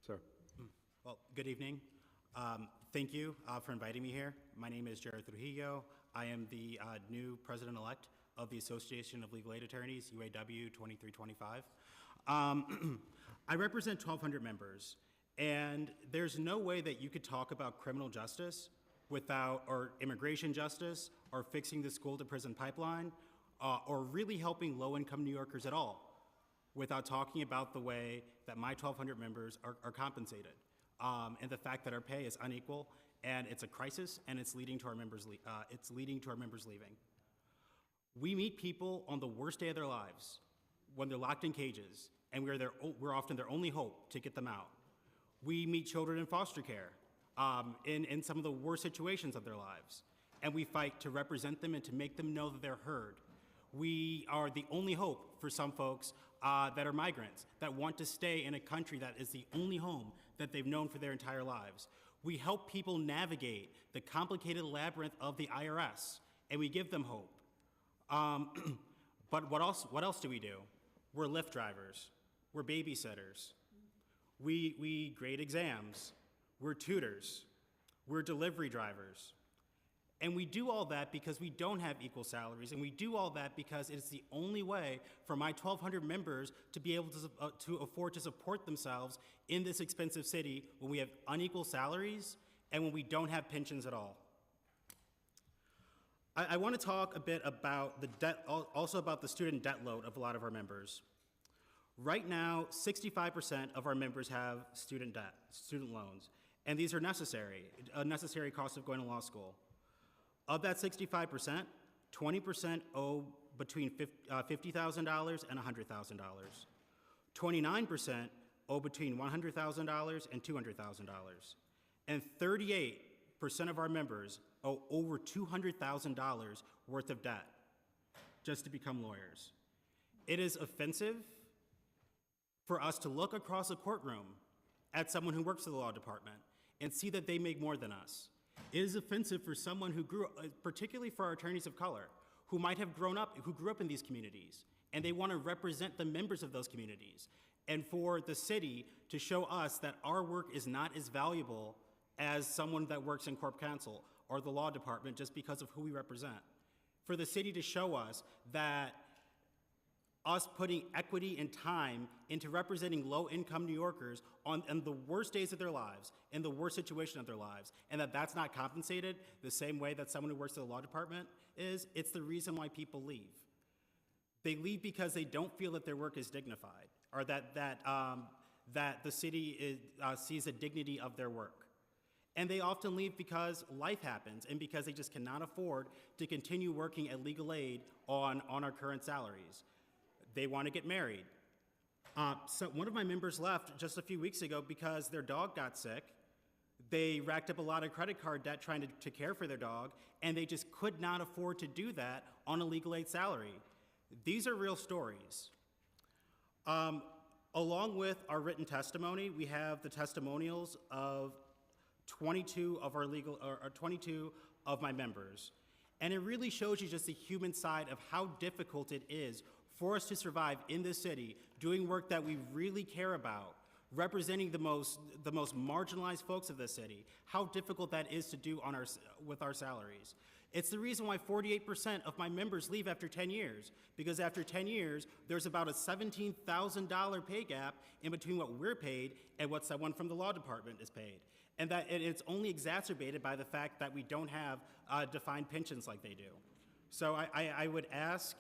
Sir. Well, good evening. Thank you for inviting me here. My name is Jared Trujillo. I am the new president-elect of the Association of Legal Aid Attorneys, UAW 2325. I represent 1,200 members, and there's no way that you could talk about criminal justice or immigration justice, or fixing the school-to-prison pipeline, or really helping low-income New Yorkers at all, without talking about the way that my 1,200 members are compensated, and the fact that our pay is unequal, and it's a crisis, and it's leading to our members leaving. We meet people on the worst day of their lives, when they're locked in cages, and we're often their only hope to get them out. We meet children in foster care, in some of the worst situations of their lives, and we fight to represent them and to make them know that they're heard. We are the only hope for some folks that are migrants, that want to stay in a country that is the only home that they've known for their entire lives. We help people navigate the complicated labyrinth of the IRS, and we give them hope. But what else do we do? We're Lyft drivers. We're babysitters. We grade exams. We're tutors. We're delivery drivers. And we do all that because we don't have equal salaries, and we do all that because it's the only way for my 1,200 members to be able to afford to support themselves in this expensive city when we have unequal salaries and when we don't have pensions at all. I want to talk a bit about the debt, also about the student debt load of a lot of our members. Right now, 65% of our members have student debt, student loans, and these are a necessary cost of going to law school. Of that 65%, 20% owe between $50,000 and $100,000. 29% owe between $100,000 and $200,000. And 38% of our members owe over $200,000 worth of debt just to become lawyers. It is offensive for us to look across a courtroom at someone who works for the law department and see that they make more than us. It is offensive for someone who particularly for our attorneys of color, who might have grew up in these communities, and they want to represent the members of those communities, and for the city to show us that our work is not as valuable as someone that works in corp counsel or the law department just because of who we represent. For the city to show us that us putting equity and time into representing low-income New Yorkers on the worst days of their lives, in the worst situation of their lives, and that's not compensated the same way that someone who works at the law department is, it's the reason why people leave. They leave because they don't feel that their work is dignified, or that the city sees the dignity of their work. And they often leave because life happens and because they just cannot afford to continue working at legal aid on our current salaries. They want to get married. So one of my members left just a few weeks ago because their dog got sick. They racked up a lot of credit card debt trying to care for their dog, and they just could not afford to do that on a legal aid salary. These are real stories. Along with our written testimony, we have the testimonials of 22 of my members. And it really shows you just the human side of how difficult it is for us to survive in this city, doing work that we really care about, representing the most marginalized folks of the city, how difficult that is to do with our salaries. It's the reason why 48% of my members leave after 10 years, because after 10 years, there's about a $17,000 pay gap in between what we're paid and what someone from the law department is paid. And it's only exacerbated by the fact that we don't have defined pensions like they do. So I would ask,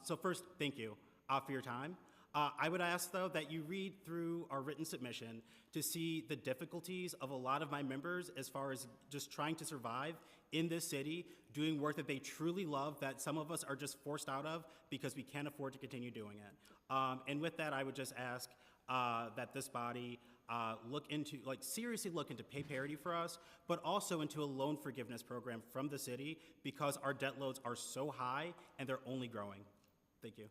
so first, thank you for your time. I would ask, though, that you read through our written submission to see the difficulties of a lot of my members as far as just trying to survive in this city, doing work that they truly love, that some of us are just forced out of because we can't afford to continue doing it. And with that, I would just ask that this body seriously look into pay parity for us, but also into a loan forgiveness program from the city because our debt loads are so high and they're only growing. Thank you.